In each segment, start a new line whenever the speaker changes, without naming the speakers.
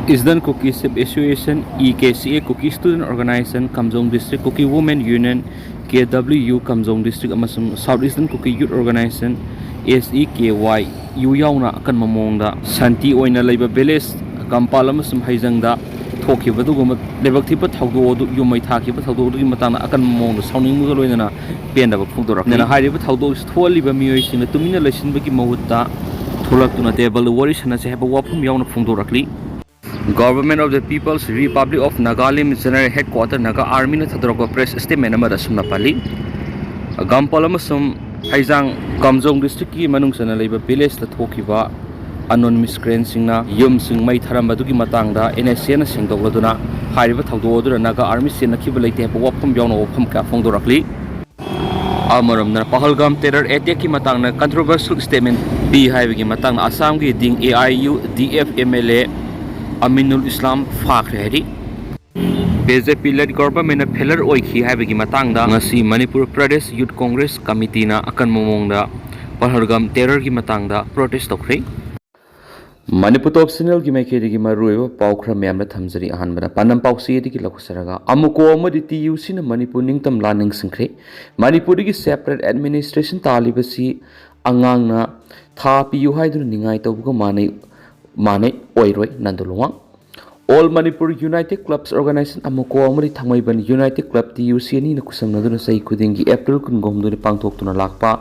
Eastern Kuki Association, EKCA Kuki Student Organization, Kamjong District Kuki Women Union, KWU Kamjong District amasung Southeastern Kuki Youth Organization, SEKY yu yauna akan mamongda santi oina leiba village kampal amasum haijangda thokibaduguma lebak thipa thawdo yumai thakiba thawdo gi matana akan mamongda sauning muga loinana pendaba phungdorak nena hairiba thawdo tholiba miyoi singa tumina lesinbagi mahutta tholaktuna table wari sana se heba wapham yauna phungdorakli Government of the People's Republic of Nagaland General Headquarters Naga Army na thadrok press statement amada sumna pali gampal amasum haijang Kamjong district ki manung sana leiba village ta thokiba anonymous crane singna yum sing mai tharambadu gi matangda NSCN na singdogladuna hairiba thawdo odura Naga Army sena khiba leite pa wapham yawna wapham ka phongdorakli amaramna pahalgam terror attack ki matangna controversial statement bi haibagi matangna Assam gi ding AIU DF MLA Aminul Islam phakhre hari BJP led government na failure oikhi haibagi matangda ngasi Manipur Pradesh Youth Congress Committee na akan momongda pahalgam terror gi matangda protest tokre Manipur top signal gi maikeri gi maruiba paukhra memra thamjari ahanbara panam pausi edi gi lakusaraga amuko amadi TUC na Manipur ningtam laning singkhre Manipur gi separate administration talibasi angangna tha piu haidun ningai tobuga manai oiroi nandulunga All Manipur United Clubs Organization amuko amari thangmaiban United Club TUC ni na kusamnaduna sai kudingi April kungomduni pangthoktuna lakpa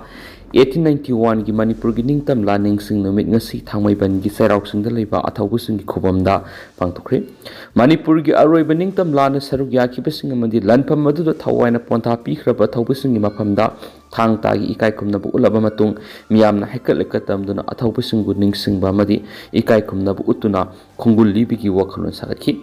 1891 gi Manipur gi ningtam laning sing numit ngasi thangmaiban gi sairauk singda leiba athaubu sing gi khubamda pangthokre Manipur gi aroiba ningtam lana saruk yaki basing amadi lanpham maduda thawaina pontha pikhraba thaubu sing gi mafamda thang tagi ikai kumnabu ulaba matung miyamna hekal lekatamduna athaubu sing gu ningsingba amadi ikai kumnabu utuna khungul libi gi wakhalun sakhi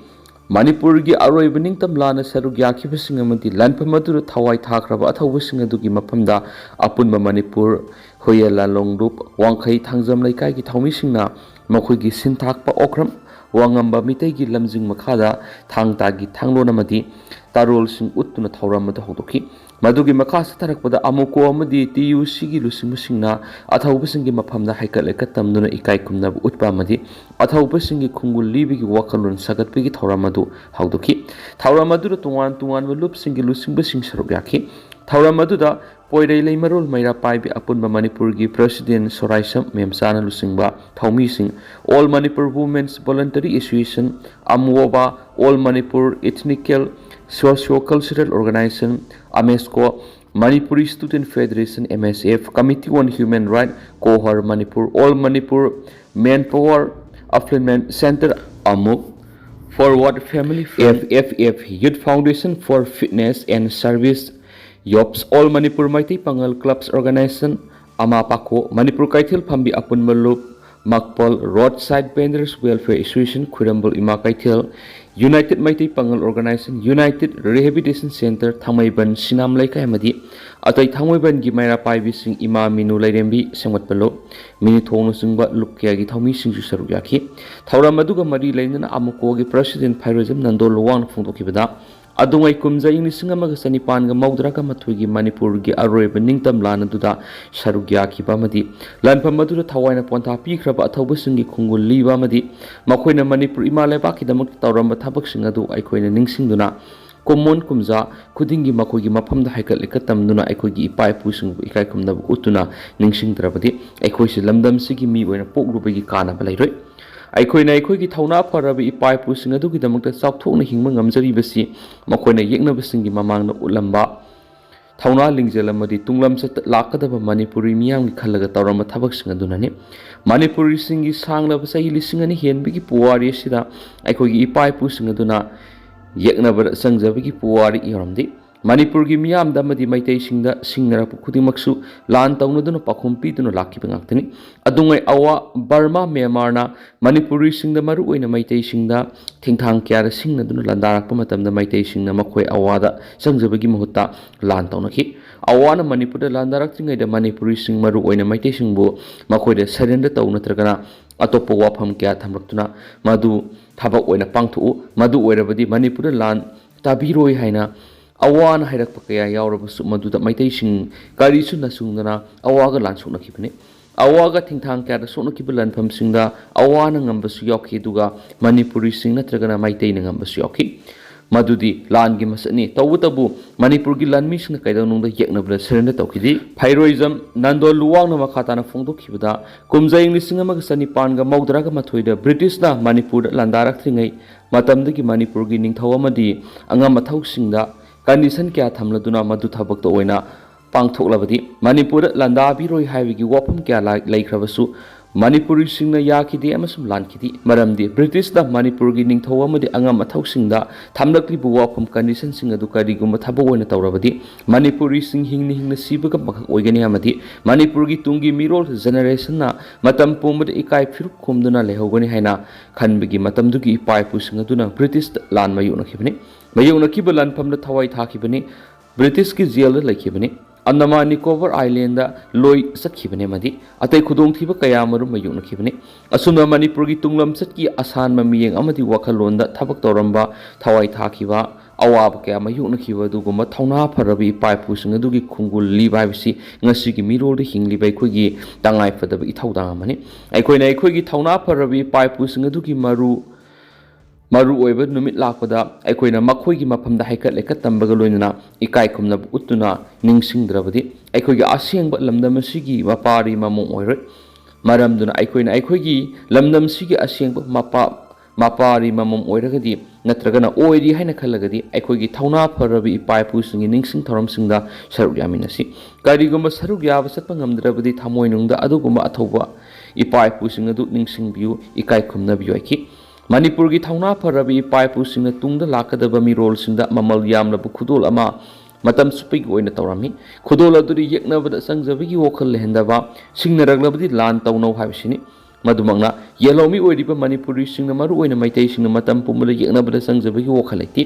Manipur gi aroiba ningtam lana saruk yaki basing amadi lanpham maduda thawai thakraba athaubu sing adugi mafamda apunba Manipur hoyela longrup wangkhai thangjam laikai gi thaumi singna makhoi gi sinthakpa okram wangamba mitai gi lamjing makhada thangta gi thanglona madi tarol sing uttuna thauram mada hodokhi madugi makha satharakpada amuko amadi TUC gi lusing singna athaubu singi mafamda haikal ekatamduna ikai kumna utpa madi athaubu singi khungul libi gi wakalun sagatpi gi thauram madu hodokhi thauram madu tungan lup singi lusing sing saruk yakhi thauram madu da poirei leimarol maira paibi apunba Manipur gi President Soraisam memsana lusingba thaumi sing All Manipur Women's Voluntary Association Amwoba All Manipur Ethnical Socio-Cultural Organization AMESCO Manipuri Student Federation MSF Committee on Human Rights Kohar Manipur All Manipur Manpower Affluent Center AMUK Forward Family FFF Youth Foundation for Fitness and Service Yops All Manipur Mighty Pangal Clubs Organization Amapako Manipur Kaithil Pambi Apun Malup Makpal Roadside Vendors Welfare Association Kurambul Ima Kaithil United Mighty Pangal Organization United Rehabilitation Center Thamaiban Sinam Laikai Madi Atai Thamaiban Gimaira Paibi Sing Ima Minu Lairembi Sangat Palo Mini Thong Singba Lukya gi Thami Sing Saruk Yaki Thauram Maduga Mari Lainana Amuko gi President Phairazam Nandol Luwang Phungdokibada Adungai kumza ing lising amaga sanipan ga maudraka mathugi Manipur gi aroiba ningtam lana duda sarugya khiba madi lanpham maduda thawaina pontha pikhraba athauba singi khungul liba madi makhoina Manipur imaleba kidamak tawramba thabak sing adu aikoina ningsingduna common kumza khudingi makhogi mafamda haikal ekatamduna aikogi ipai pusingbu ikai kumnabu utuna ningsingdrabadi aikoisi lamdam sigi mi oina pokrubagi kana balairoi Aikoina aikoigi thauna pharabi ipai pusing adugi damakta chawthokna hingma ngamjari basi makoina yekna basingi mamangna ulamba thauna lingjelamadi tunglam sat lakadaba Manipuri miyam gi khalaga tawrama thabak sing adunani Manipuri singi sangla basai lisingani henbigi puwari sida aikoigi ipai pusing aduna yekna bar sangjabigi puwari yoramdi Manipur gi miyam damadi maitai singda singnara khudimaksu lan tawnaduna pakhumpi duna lakki bangaktani adungai awa Burma Myanmar na Manipuri singda maru oina maitai singda thingthang kyara singna duna landarakpa matamda maitai singna makhoi awada sangjabagi mahutta lan tawnaki awana Manipur da landarak tringai da Manipuri sing maru oina maitai singbu makhoi da surrender tawna tragana atopo wapham kya thamraktuna madu thabak oina pangthu madu oirabadi Manipur lan tabiroi haina awan hairak pakaya yaurabasu maduda maitai sing kari su nasungdana awaga lansukna khibane ꯑꯋꯥꯒ ꯊꯤꯡꯊꯥꯡ ꯀꯌꯥꯗ ꯁꯣꯛꯅꯈꯤꯕ ꯂꯟꯐꯝꯁꯤꯡꯗ ꯑꯋꯥꯅ ꯉꯝꯕꯁꯨ ꯌꯥꯎꯈꯤ ꯑꯗꯨꯒ ꯃꯅꯤꯄꯨꯔꯤꯁꯤꯡ ꯅꯠꯇ꯭ꯔꯒꯅ ꯃꯩꯇꯩꯅ ꯉꯝꯕꯁꯨ ꯌꯥꯎꯈꯤ ꯃꯗꯨꯗꯤ ꯂꯥꯟꯒꯤ ꯃꯁꯛꯅꯤ ꯇꯧꯕꯇꯕꯨ ꯃꯅꯤꯄꯨꯔꯒꯤ ꯂꯥꯟꯃꯤꯁꯤꯡꯅ ꯀꯩꯗꯧꯅꯨꯡꯗ ꯌꯦꯛꯅꯕꯗ ꯁꯔꯦꯟꯗꯔ ꯇꯧꯈꯤꯗꯦ ꯐꯩꯔꯣꯏꯖꯝ ꯅꯟꯗꯣꯜ ꯂꯨꯋꯥꯡꯅ ꯃꯈꯥ ꯇꯥꯅ ꯐꯣꯡꯗꯣꯛꯈꯤꯕꯗ ꯀꯨꯝꯖꯩ 1992 ꯕ꯭ꯔꯤꯇꯤꯁꯅ ꯃꯅꯤꯄꯨꯔꯗ ꯂꯥꯟꯗꯥꯔꯛꯇ꯭ꯔꯤꯉꯩ ꯃꯇꯝꯗꯒꯤ ꯃꯅꯤꯄꯨꯔꯒꯤ ꯅꯤꯡꯊꯧ ꯑꯃꯗꯤ ꯑꯉꯝ ꯑꯊꯧꯁꯤꯡꯗ ꯀꯟꯗꯤꯁꯟ ꯀꯌꯥ ꯊꯝꯂꯗꯨꯅ ꯃꯗꯨ ꯊꯕꯛꯇ ꯑꯣꯏꯅ ꯄꯥꯡꯊꯣꯛꯂꯕꯗꯤ ꯃꯅꯤꯄꯨꯔꯗ ꯂꯥꯟꯗꯥꯕꯤꯔꯣꯏ ꯍꯥꯏꯕꯒꯤ ꯋꯥꯐꯝ ꯀꯌꯥ ꯂꯩꯈ꯭ꯔꯕꯁꯨ ꯃꯅꯤꯄꯨꯔꯤꯁꯤꯡꯅ ꯌꯥꯈꯤꯗꯦ ꯑꯃꯁꯨꯡ ꯂꯥꯟꯈꯤꯗꯦ ꯃꯔꯝꯗꯤ ꯕ꯭ꯔꯤꯇꯤꯁꯅ ꯃꯅꯤꯄꯨꯔꯒꯤ ꯅꯤꯡꯊꯧ ꯑꯃꯗꯤ ꯑꯉꯝ ꯑꯊꯧꯁꯤꯡꯗ ꯊꯝꯂꯛꯂꯤꯕ ꯋꯥꯐꯝ ꯀꯟꯗꯤꯁꯟꯁꯤꯡ ꯑꯗꯨ ꯀꯔꯤꯒꯨꯝꯕ ꯊꯕꯛ ꯑꯣꯏꯅ ꯇꯧꯔꯕꯗꯤ ꯃꯅꯤꯄꯨꯔꯤꯁꯤꯡ ꯍꯤꯡꯅ ꯍꯤꯡꯅ ꯁꯤꯕꯒ ꯃꯈꯛ ꯑꯣꯏꯒꯅꯤ ꯑꯃꯗꯤ ꯃꯅꯤꯄꯨꯔꯒꯤ ꯇꯨꯡꯒꯤ ꯃꯤꯔꯣꯜ ꯖꯦꯅꯦꯔꯦꯁꯟꯅ ꯃꯇꯝ ꯄꯨꯝꯕꯗ ꯏꯀꯥꯏ ꯐꯤꯔꯨꯞ ꯈꯣꯝꯗꯨꯅ ꯂꯩꯍꯧꯒꯅꯤ ꯍꯥꯏꯅ ꯈꯟꯕꯒꯤ ꯃꯇꯝꯗꯨꯒꯤ ꯏꯄꯥ ꯏꯄꯨꯁꯤꯡ ꯑꯗꯨꯅ ꯕ꯭ꯔꯤꯇꯤꯁꯇ ꯂꯥꯟ ꯃꯥꯌꯣꯛꯅꯈꯤꯕꯅꯤ ꯃꯥꯌꯣꯛꯅꯈꯤꯕ ꯂꯥꯟꯐꯝꯗ ꯊꯋꯥꯏ ꯊꯥꯈꯤꯕꯅꯤ ꯕ꯭ꯔꯤꯇꯤꯁꯀꯤ ꯖꯦꯜꯗ ꯂꯩꯈꯤꯕꯅꯤ ꯑꯟꯗꯃꯥꯟ ꯅꯤꯀꯣꯕꯔ ꯑꯥꯏꯂꯦꯟꯗ ꯂꯣꯏ ꯆꯠꯈꯤꯕꯅꯤ ꯑꯃꯗꯤ ꯑꯇꯩ ꯈꯨꯗꯣꯡꯊꯤꯕ ꯀꯌꯥ ꯃꯔꯨꯝ ꯃꯥꯌꯣꯛꯅꯈꯤꯕꯅꯤ ꯑꯁꯨꯝꯅ ꯃꯅꯤꯄꯨꯔꯒꯤ ꯇꯨꯡꯂꯝꯆꯠꯀꯤ ꯑꯁꯥꯟꯕ ꯃꯤꯠꯌꯦꯡ ꯑꯃꯗꯤ ꯋꯥꯈꯜꯂꯣꯟꯗ ꯊꯕꯛ ꯇꯧꯔꯝꯕ ꯊꯋꯥꯏ ꯊꯥꯈꯤꯕ ꯑꯋꯥꯕ ꯀꯌꯥ ꯃꯥꯌꯣꯛꯅꯈꯤꯕ ꯑꯗꯨꯒꯨꯝꯕ ꯊꯧꯅꯥ ꯐꯔꯕ ꯏꯄꯥ ꯏꯄꯨꯁꯤꯡ ꯑꯗꯨꯒꯤ ꯈꯣꯡꯒꯨꯜ ꯂꯤꯕ ꯍꯥꯏꯕꯁꯤ ꯉꯁꯤꯒꯤ ꯃꯤꯔꯣꯜꯗ ꯍꯤꯡꯂꯤꯕ ꯑꯩꯈꯣꯏꯒꯤ ꯇꯉꯥꯏꯐꯗꯕ ꯏꯊꯧꯗꯥꯡ ꯑꯃꯅꯤ ꯑꯩꯈꯣꯏꯅ ꯑꯩꯈꯣꯏꯒꯤ ꯊꯧꯅꯥ ꯐꯔꯕ ꯏꯄꯥ ꯏꯄꯨꯁꯤꯡ ꯑꯗꯨꯒꯤ ꯃꯔꯨꯑꯣꯏꯕ ꯅꯨꯃꯤꯠ ꯂꯥꯛꯄꯗ ꯑꯩꯈꯣꯏꯅ ꯃꯈꯣꯏꯒꯤ ꯃꯐꯝꯗ ꯍꯩꯀꯠ ꯂꯩꯀꯠ ꯇꯝꯕꯒ ꯂꯣꯏꯅꯅ ꯏꯀꯥꯏ ꯈꯨꯝꯅꯕ ꯎꯠꯇꯨꯅ ꯅꯤꯡꯁꯤꯡꯗ꯭ꯔꯕꯗꯤ ꯑꯩꯈꯣꯏꯒꯤ ꯑꯁꯦꯡꯕ ꯂꯝꯗꯝ ꯑꯁꯤꯒꯤ ꯃꯄꯥꯔꯤ ꯃꯃꯣꯡ ꯑꯣꯏꯔꯣꯏ ꯃꯔꯝꯗꯨꯅ ꯑꯩꯈꯣꯏꯅ ꯑꯩꯈꯣꯏꯒꯤ ꯂꯝꯗꯝꯁꯤꯒꯤ ꯑꯁꯦꯡꯕ ꯃꯄꯥꯔꯤ ꯃꯃꯣꯡ ꯑꯣꯏꯔꯒꯗꯤ ꯅꯠꯇ꯭ꯔꯒꯅ ꯑꯣꯏꯔꯤ ꯍꯥꯏꯅ ꯈꯜꯂꯒꯗꯤ ꯑꯩꯈꯣꯏꯒꯤ ꯊꯧꯅꯥ ꯐꯔꯕ ꯏꯄा ꯏꯄꯨꯁꯤꯡꯒꯤ ꯅꯤꯡꯁꯤꯡ ꯊꯧꯔꯝꯁꯤꯡꯗ ꯁꯔꯨꯛ ꯌꯥꯃꯤꯟꯅꯁꯤ ꯀꯔꯤꯒꯨꯝꯕ ꯁꯔꯨꯛ ꯌꯥꯕ ꯆꯠꯄ ꯉꯝꯗ꯭ꯔꯕꯗꯤ ꯊꯃꯣꯏꯅꯨꯡꯗ ꯑꯗꯨꯒꯨꯝꯕ ꯑꯊꯧꯕ ꯏꯄꯥ ꯏꯄꯨꯁꯤꯡ ꯑꯗꯨ ꯅꯤꯡꯁꯤꯡꯕꯤꯌꯨ ꯏꯀꯥꯏ ꯈꯨꯝꯅꯕꯤꯌꯨ ꯍꯥꯏꯈꯤ ꯃꯅꯤꯄꯨꯔꯒꯤ ꯊꯧꯅꯥ ꯐꯔꯕ ꯏꯄꯥ ꯏꯄꯨꯁꯤꯡꯅ ꯇꯨꯡꯗ ꯂꯥꯛꯀꯗꯕ ꯃꯤꯔꯣꯜꯁꯤꯡꯗ ꯃꯃꯜ ꯌꯥꯝꯂꯕ ꯈꯨꯗꯣꯜ ꯑꯃ ꯃꯇꯝ ꯆꯨꯞꯄꯒꯤ ꯑꯣꯏꯅ ꯇꯧꯔꯝꯃꯤ ꯈꯨꯗꯣꯜ ꯑꯗꯨꯗꯤ ꯌꯦꯛꯅꯕꯗ ꯆꯪꯖꯕꯒꯤ ꯋꯥꯈꯜ ꯂꯩꯍꯟꯗꯕ ꯁꯤꯡꯅꯔꯛꯂꯕꯗꯤ ꯂꯥꯟ ꯇꯧꯅꯧ ꯍꯥꯏꯕꯁꯤꯅꯤ ꯃꯗꯨꯃꯛꯅ ꯌꯦꯜꯍꯧꯃꯤ ꯑꯣꯏꯔꯤꯕ ꯃꯅꯤꯄꯨꯔꯤꯁꯤꯡꯅ ꯃꯔꯨꯑꯣꯏꯅ ꯃꯩꯇꯩꯁꯤꯡꯅ ꯃꯇꯝ ꯄꯨꯝꯕꯗ ꯌꯦꯛꯅꯕꯗ ꯆꯪꯖꯕꯒꯤ ꯋꯥꯈꯜ ꯂꯩꯇꯦ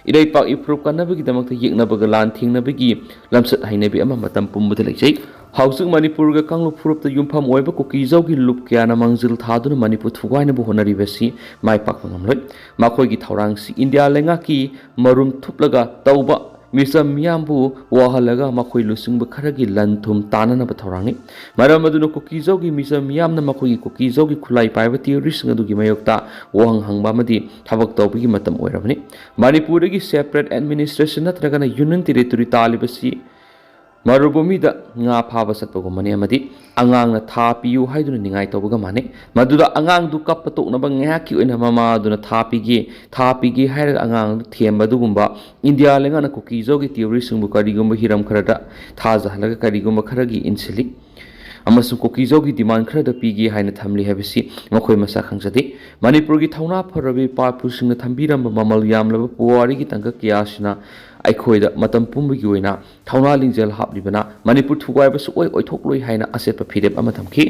ꯏꯔꯩꯄꯥꯛ ꯏꯐꯨꯔꯨꯞ ꯀꯟꯅꯕꯒꯤꯗꯃꯛꯇ ꯌꯦꯛꯅꯕꯒ ꯂꯥꯟ ꯊꯦꯡꯅꯕꯒꯤ ꯂꯝꯆꯠ ꯍꯩꯅꯕꯤ ꯑꯃ ꯃꯇꯝ ꯄꯨꯝꯕꯗ ꯂꯩꯖꯩ ꯍꯧꯖꯤꯛ ꯃꯅꯤꯄꯨꯔꯒ ꯀꯥꯡꯂꯨꯞ ꯐꯨꯔꯨꯞꯇ ꯌꯨꯝꯐꯝ ꯑꯣꯏꯕ ꯀꯨꯀꯤꯖꯧꯒꯤ ꯂꯨꯞ ꯀꯌꯥꯅ ꯃꯥꯡꯖꯤꯜ ꯊꯥꯗꯨꯅ ꯃꯅꯤꯄꯨꯔ ꯊꯨꯒꯥꯏꯅꯕ ꯍꯣꯠꯅꯔꯤꯕꯁꯤ ꯃꯥꯏ ꯄꯥꯛꯄ ꯉꯝꯂꯣꯏ ꯃꯈꯣꯏꯒꯤ ꯊꯧꯔꯥꯡꯁꯤ ꯏꯟꯗꯤꯌꯥ ꯂꯩꯉꯥꯛꯀꯤ ꯃꯔꯨꯝ ꯊꯨꯞꯂꯒ ꯇꯧꯕ ꯃꯤꯆꯝ ꯃꯤꯌꯥꯝꯕꯨ ꯋꯥꯍꯜꯂꯒ ꯃꯈꯣꯏ ꯂꯨꯆꯤꯡꯕ ꯈꯔꯒꯤ ꯂꯟ ꯊꯨꯝ ꯇꯥꯅꯅꯕ ꯊꯧꯔꯥꯡꯅꯤ ꯃꯔꯝ ꯑꯗꯨꯅ ꯀꯨꯀꯤꯖꯧꯒꯤ ꯃꯤꯆꯝ ꯃꯤꯌꯥꯝꯅ ꯃꯈꯣꯏꯒꯤ ꯀꯨꯀꯤꯖꯧꯒꯤ ꯈꯨꯠꯂꯥꯏ ꯄꯥꯏꯕ ꯇꯤꯑꯣꯔꯤꯁꯤꯡ ꯑꯗꯨꯒꯤ ꯃꯥꯌꯣꯛꯇ ꯋꯥꯍꯪ ꯍꯪꯕ ꯑꯃꯗꯤ ꯊꯕꯛ ꯇꯧꯕꯒꯤ ꯃꯇꯝ ꯑꯣꯏꯔꯕꯅꯤ ꯃꯅꯤꯄꯨꯔꯗꯒꯤ ꯁꯦꯄꯔꯦꯠ ꯑꯦꯗꯃꯤꯅꯤꯁꯇ꯭ꯔꯦꯁꯟ ꯅꯠꯇ꯭ꯔꯒꯅ ꯌꯨꯅꯤꯌꯟ ꯇꯦꯔꯤꯇꯣꯔꯤ ꯇꯥꯜꯂꯤꯕꯁꯤ ꯃꯔꯨꯚꯨꯃꯤꯗ ꯉꯥ ꯐꯥꯕ ꯆꯠꯄꯒꯨꯝꯕꯅꯤ ꯑꯃꯗꯤ ꯑꯉꯥꯡꯅ ꯊꯥ ꯄꯤꯌꯨ ꯍꯥꯏꯗꯨꯅ ꯅꯤꯡꯉꯥꯏ ꯇꯧꯕꯒ ꯃꯥꯟꯅꯩ ꯃꯗꯨꯗ ꯑꯉꯥꯡꯗꯨ ꯀꯞꯄ ꯇꯣꯛꯅꯕ ꯉꯥꯏꯍꯥꯛꯀꯤ ꯑꯣꯏꯅ ꯃꯃꯥ ꯑꯗꯨꯅ ꯊꯥ ꯄꯤꯒꯦ ꯍꯥꯏꯔꯒ ꯑꯉꯥꯡꯗꯨ ꯊꯦꯝꯕ ꯑꯗꯨꯒꯨꯝꯕ ꯏꯟꯗꯤꯌꯥ ꯂꯩꯉꯥꯛꯅ ꯀꯨꯀꯤꯖꯧꯒꯤ ꯇꯤꯑꯣꯔꯤꯁꯤꯡꯕꯨ ꯀꯔꯤꯒꯨꯝꯕ ꯍꯤꯔꯝ ꯈꯔꯗ ꯊꯥꯖꯍꯜꯂꯒ ꯀꯔꯤꯒꯨꯝꯕ ꯈꯔꯒꯤ ꯏꯟꯁꯤꯜꯂꯤ ꯑꯃꯁꯨꯡ ꯀꯨꯀꯤꯖꯧꯒꯤ ꯗꯤꯃꯥꯟ ꯈꯔꯗ ꯄꯤꯒꯦ ꯍꯥꯏꯅ ꯊꯝꯂꯤ ꯍꯥꯏꯕꯁꯤ ꯃꯈꯣꯏ ꯃꯁꯥ ꯈꯪꯖꯗꯦ ꯃꯅꯤꯄꯨꯔꯒꯤ ꯊꯧꯅꯥ ꯐꯔꯕ ꯏꯄꯥ ꯏꯄꯨꯁꯤꯡꯅ ꯊꯝꯕꯤꯔꯝꯕ ꯃꯃꯜ ꯌꯥꯝꯂꯕ ꯄꯨꯋꯥꯔꯤꯒꯤ ꯇꯥꯡꯀꯛ ꯀꯌꯥꯁꯤꯅ ꯑꯩꯈꯣꯏꯗ ꯃꯇꯝ ꯄꯨꯝꯕꯒꯤ ꯑꯣꯏꯅ ꯊꯧꯅꯥ ꯂꯤꯡꯖꯦꯜ ꯍꯥꯞꯂꯤꯕꯅ ꯃꯅꯤꯄꯨꯔ ꯊꯨꯒꯥꯏꯕ ꯁꯨꯛꯑꯣꯏ ꯑꯣꯏꯊꯣꯛꯂꯣꯏ ꯍꯥꯏꯅ ꯑꯆꯦꯠꯄ ꯐꯤꯔꯦꯞ ꯑꯃ ꯊꯝꯈꯤ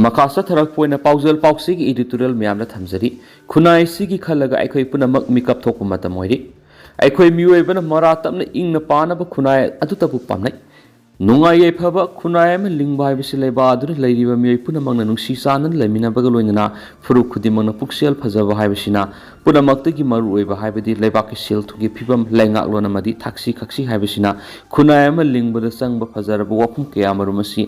ꯃꯈꯥ ꯆꯠꯊꯔꯛꯄ ꯑꯣꯏꯅ ꯄꯥꯎꯖꯦꯜ ꯄꯥꯎꯆꯦꯒꯤ ꯏꯗꯤꯇꯣꯔꯤꯌꯦꯜ ꯃꯌꯥꯝꯗ ꯊꯝꯖꯔꯤ ꯈꯨꯟꯅꯥꯏꯁꯤꯒꯤ ꯈꯜꯂꯒ ꯑꯩꯈꯣꯏ ꯄꯨꯝꯅꯃꯛ ꯃꯤꯀꯞ ꯊꯣꯛꯄ ꯃꯇꯝ ꯑꯣꯏꯔꯤ ꯑꯩꯈꯣꯏ ꯃꯤꯑꯣꯏꯕꯅ ꯃꯔꯥ ꯇꯞꯅ ꯏꯪꯅ ꯄꯥꯅꯕ ꯈꯨꯟꯅꯥꯏ ꯑꯗꯨꯇꯕꯨ ꯄꯥꯝꯅꯩ ꯅꯨꯡꯉꯥꯏ ꯌꯥꯏꯐꯕ ꯈꯨꯟꯅꯥꯏ ꯑꯃ ꯂꯤꯡꯕ ꯍꯥꯏꯕꯁꯤ ꯂꯩꯕꯥꯛ ꯑꯗꯨꯗ ꯂꯩꯔꯤꯕ ꯃꯤꯑꯣꯏ ꯄꯨꯝꯅꯃꯛꯅ ꯅꯨꯡꯁꯤ ꯆꯥꯟꯅꯅ ꯂꯩꯃꯤꯟꯅꯕꯒ ꯂꯣꯏꯅꯅ ꯐꯨꯔꯨꯞ ꯈꯨꯗꯤꯡꯃꯛꯅ ꯄꯨꯛꯆꯦꯜ ꯐꯖꯕ ꯍꯥꯏꯕꯁꯤꯅ ꯄꯨꯝꯅꯃꯛꯇꯒꯤ ꯃꯔꯨꯑꯣꯏꯕ ꯍꯥꯏꯕꯗꯤ ꯂꯩꯕꯥꯛꯀꯤ ꯁꯦꯜ ꯊꯨꯝꯒꯤ ꯐꯤꯕꯝ ꯂꯩꯉꯥꯛꯂꯣꯟ ꯑꯃꯗꯤ ꯊꯛꯁꯤ ꯈꯥꯛꯁꯤ ꯍꯥꯏꯕꯁꯤꯅ ꯈꯨꯟꯅꯥꯏ ꯑꯃ ꯂꯤꯡꯕꯗ ꯆꯪꯕ ꯐꯖꯔꯕ ꯋꯥꯐꯝ ꯀꯌꯥꯃꯔꯨꯝ ꯑꯁꯤ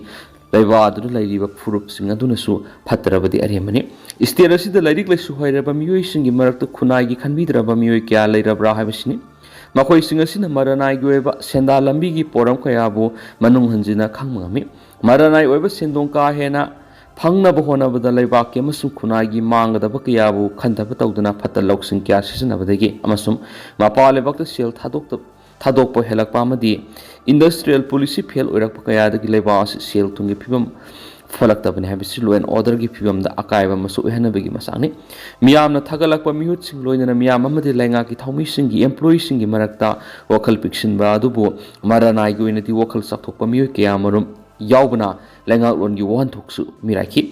ꯂꯩꯕꯥꯛ ꯑꯗꯨꯗ ꯂꯩꯔꯤꯕ ꯐꯨꯔꯨꯞꯁꯤꯡ ꯑꯗꯨꯅꯁꯨ ꯐꯠꯇ꯭ꯔꯕꯗꯤ ꯑꯔꯦꯝꯕꯅꯤ ꯏꯁꯇꯦꯠ ꯑꯁꯤꯗ ꯂꯥꯏꯔꯤꯛ ꯂꯥꯏꯁꯨ ꯍꯩꯔꯕ ꯃꯤꯑꯣꯏꯁꯤꯡꯒꯤ ꯃꯔꯛꯇ ꯈꯨꯟꯅꯥꯏꯒꯤ ꯈꯟꯕꯤꯗ꯭ꯔꯕ ꯃꯤꯑꯣꯏ ꯀꯌꯥ ꯂꯩꯔꯕ꯭ꯔꯥ ꯍꯥꯏꯕꯁꯤꯅꯤ ꯃꯈꯣꯏꯁꯤꯡ ꯑꯁꯤꯅ ꯃꯔꯅꯥꯏꯒꯤ ꯑꯣꯏꯕ ꯁꯦꯟꯗꯥꯟ ꯂꯝꯕꯤꯒꯤ ꯄꯣꯔꯝ ꯀꯌꯥꯕꯨ ꯃꯅꯨꯡ ꯍꯟꯖꯤꯟꯅ ꯈꯪꯕ ꯉꯝꯃꯤ ꯃꯔꯅꯥꯏ ꯑꯣꯏꯕ ꯁꯦꯟꯗꯣꯡ ꯀꯥ ꯍꯦꯟꯅ ꯐꯪꯅꯕ ꯍꯣꯠꯅꯕꯗ ꯂꯩꯕꯥꯛꯀꯤ ꯑꯃꯁꯨꯡ ꯈꯨꯟꯅꯥꯏꯒꯤ ꯃꯥꯡꯒꯗꯕ ꯀꯌꯥꯕꯨ ꯈꯟꯊꯕ ꯇꯧꯗꯨꯅ ꯐꯠꯇ ꯂꯧꯁꯤꯡ ꯀꯌꯥ ꯁꯤꯖꯤꯟꯅꯕꯗꯒꯤ ꯑꯃꯁꯨꯡ ꯃꯄꯥꯟ ꯂꯩꯕꯥꯛꯇ ꯁꯦꯜ ꯊꯥꯗꯣꯛꯄ ꯍꯦꯜꯂꯛꯄ ꯑꯃꯗꯤ ꯏꯟꯗꯁꯇ꯭ꯔꯤꯌꯦꯜ ꯄꯣꯂꯤꯁꯤ ꯐꯦꯜ ꯑꯣꯏꯔꯛꯄ ꯀꯌꯥꯗꯒꯤ ꯂꯩꯕꯥꯛ ꯑꯁꯤ ꯁꯦꯜ ꯊꯨꯝꯒꯤ ꯐꯤꯕꯝ ꯐꯠꯂꯛꯇꯕꯅꯤ ꯍꯥꯏꯕꯁꯤ ꯂꯣ ꯑꯦꯟ ꯑꯣꯔꯗꯔꯒꯤ ꯐꯤꯕꯝꯗ ꯑꯀꯥꯏꯕ ꯑꯃꯁꯨ ꯑꯣꯏꯍꯟꯅꯕꯒꯤ ꯃꯆꯥꯛꯅꯤ ꯃꯤꯌꯥꯝꯅ ꯊꯥꯒꯠꯂꯛꯄ ꯃꯤꯍꯨꯠꯁꯤꯡ ꯂꯣꯏꯅꯅ ꯃꯤꯌꯥꯝ ꯑꯃꯗꯤ ꯂꯩꯉꯥꯛꯀꯤ ꯊꯧꯃꯤꯁꯤꯡꯒꯤ ꯑꯦꯝꯄ꯭ꯂꯣꯌꯤꯁꯤꯡꯒꯤ ꯃꯔꯛꯇ ꯋꯥꯈꯜ ꯄꯤꯛꯁꯤꯟꯕ ꯑꯗꯨꯕꯨ ꯃꯔꯅꯥꯏꯒꯤ ꯑꯣꯏꯅꯗꯤ ꯋꯥꯈꯜ ꯆꯥꯎꯊꯣꯛꯄ ꯃꯤꯑꯣꯏ ꯀꯌꯥꯃꯔꯨꯝ ꯌꯥꯎꯕꯅ ꯂꯩꯉꯥꯛꯂꯣꯟꯒꯤ ꯋꯥꯍꯟꯊꯣꯛꯁꯨ ꯃꯤꯔꯥꯏꯈꯤ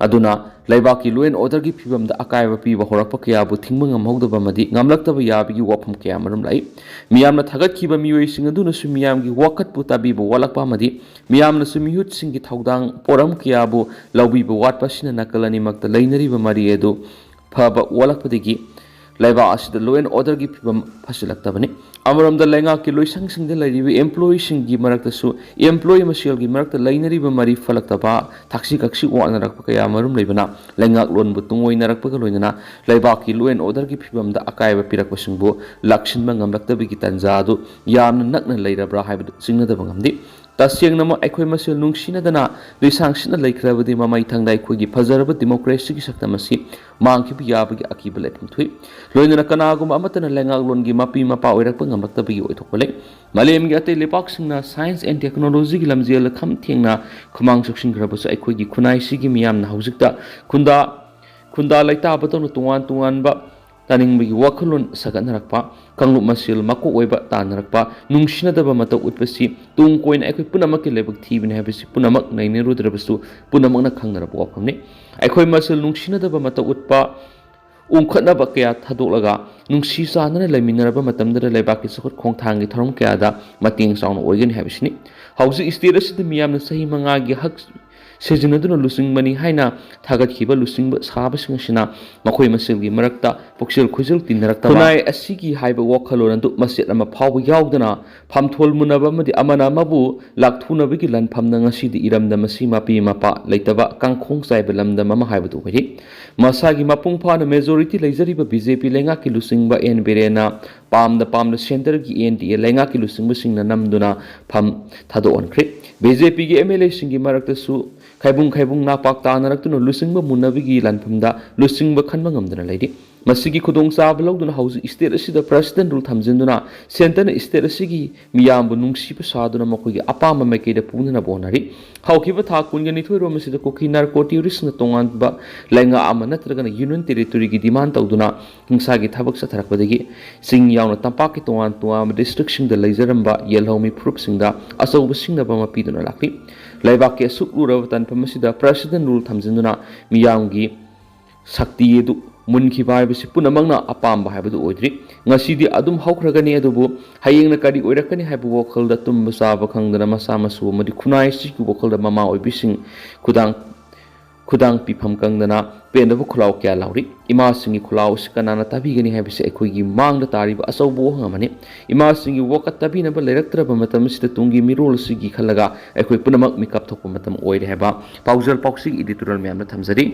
ꯑꯗꯨꯅ ꯂꯩꯕꯥꯛꯀꯤ ꯂꯣ ꯑꯦꯟ ꯑꯣꯔꯗꯔꯒꯤ ꯐꯤꯕꯝꯗ ꯑꯀꯥꯏꯕ ꯄꯤꯕ ꯍꯧꯔꯛꯄ ꯀꯌꯥꯕꯨ ꯊꯤꯡꯕ ꯉꯝꯍꯧꯗꯕ ꯑꯃꯗꯤ ꯉꯝꯂꯛꯇꯕ ꯌꯥꯕꯒꯤ ꯋꯥꯐꯝ ꯀꯌꯥꯃꯔꯨꯝ ꯂꯥꯛꯏ ꯃꯤꯌꯥꯝꯅ ꯊꯥꯒꯠꯈꯤꯕ ꯃꯤꯑꯣꯏꯁꯤꯡ ꯑꯗꯨꯅꯁꯨ ꯃꯤꯌꯥꯝꯒꯤ ꯋꯥꯀꯠꯄꯨ ꯇꯥꯕꯤꯕ ꯋꯥꯠꯂꯛꯄ ꯑꯃꯗꯤ ꯃꯤꯌꯥꯝꯅꯁꯨ ꯃꯤꯍꯨꯠꯁꯤꯡꯒꯤ ꯊꯧꯗꯥꯡ ꯄꯣꯔꯝ ꯀꯌꯥꯕꯨ ꯂꯧꯕꯤꯕ ꯋꯥꯠꯄ ꯑꯁꯤꯅ ꯅꯥꯀꯜ ꯑꯅꯤꯃꯛꯇ ꯂꯩꯅꯔꯤꯕ ꯃꯔꯤ ꯑꯗꯨ ꯐꯕ ꯋꯥꯠꯂꯛꯄꯗꯒꯤ लेबा असिद लो एंड ऑर्डर की फिबम फसिलक्तबनी अमरमद लेंगा की लोइसंगसिंग लेरिबि एम्प्लॉयीसिंग की मरक्तसु एम्प्लॉयी मसेल की मरक्त लैनरिबा मरी फलक्तबा थाक्सी कक्सी वानरक कया मरुम लेबना लेंगा लोन बुतुंग ओइनरक लोइना लेबा की लो एंड ऑर्डर की फिबम दा अकायबा पिरकपसिंगबो लक्षिनबा ngamlaktabigi tanjadu yamna nakna leirabra haibadu singnadaba ngamdi तस्यंगनम अखोई मसेल नुंगसिनदना लिसांगसिना लेख्रबदि ममाई थांदा अखोईगी फजरब डेमोक्रेसी की सक्तमसी मांगखिबि याबगी Aqib Latham Thuy लोइनना कनागुम अमतना लेंगागलोनगी मपी Mopa ओइरकप ngamlaktabigi ओइथोकले मलेमगी अते लेपाकसिंगना साइंस एंड टेक्नोलॉजी की लमजेल खम थेंगना खुमांग सक्सिनग्रबसु अखोईगी खुनाइसिगी मियामना हौजिकता खुंदा लैताबतोन तुंगान तुंगानबा तानिंगबगी वखलोन सगनरकपा कंगलुप मसेल मको ओइबा तानरकपा नुंगसिनदबा मत उत्पसी तुंग कोइन अखोई पुनमक के लेबक थीबिने हाबिसि पुनमक नैनेरुद्रबसु पुनमकना खंगनरब वखमने अखोई मसेल नुंगसिनदबा मत उत्पा उंखनबा कया थादोलगा नुंगसि चानना लेमिनरबा मतमदर लेबाकी सखत खोंथांगी थरम कयादा मतेंग चावना ओइगन हाबिसनि हौजि स्टेट असिद मियामना सही मंगागी हक सेजनदुना लुसिंगबनी हाइना थागतखिबा लुसिंगबा साबसिंगसिना मखोई मसेलगी मरक्ता पुक्सेल खुजल तिनरक्ता खुनाय असिगी हाइबा वखलोन दु मसेत अमा फाव यावदना फामथोल मुनबा मदि अमना मबु लाक्थुनबगी लनफमना ngasidi iramda masi mapi mapa leitaba kangkhong chaiba lamda mama haibadu hori masagi mapung phana majority leijariba BJP lenga ki lusingba en berena pamda center gi NDA lenga ki lusingba singna namduna pham thado onkhri BJP gi MLA singi marakta su खाइबुंग नापाक तानरक्तुन लुसिंगबा मुनबगी लानफमदा लुसिंगबा खनबा ngamdana leidi masigi khudong chaba lawduna hauji state asida president rule thamjinduna center na state asigi miyambu nungsiba saduna makogi apama makeida punana bonari haukiba tha kungani thoi rom asida koki narco terrorist na tongan ba lenga ama natraga na union territory gi demand tawduna hingsa gi thabak satharakpadagi sing yauna tampak ki tongan tuam district sing da leijaramba yelhomi proof singda asauba singna ba mapiduna lakli leibak ke sukruraba tanpamasida president rule thamjinduna miyamgi sakti edu मुनखी बायबसी पुनमंगना अपाम बायबदु ओइद्रि ngasiदी adum haukragani adubu hayengna kari oirakani haibu wokhalda tumba saba khangdana masa masu madi khunai si ku wokhalda mama oibising khudang pifam kangdana pendabu khulaw kya lauri ima singi khulaw sikana tabigani haibisi ekhoigi mangda tariba asaubo ngamani ima singi wokat tabina ba leraktra ba matam sida tungi mirol sigi khalaga ekhoi punamak mikap thokpa matam oire haba paujal pausi editorial myamna thamjari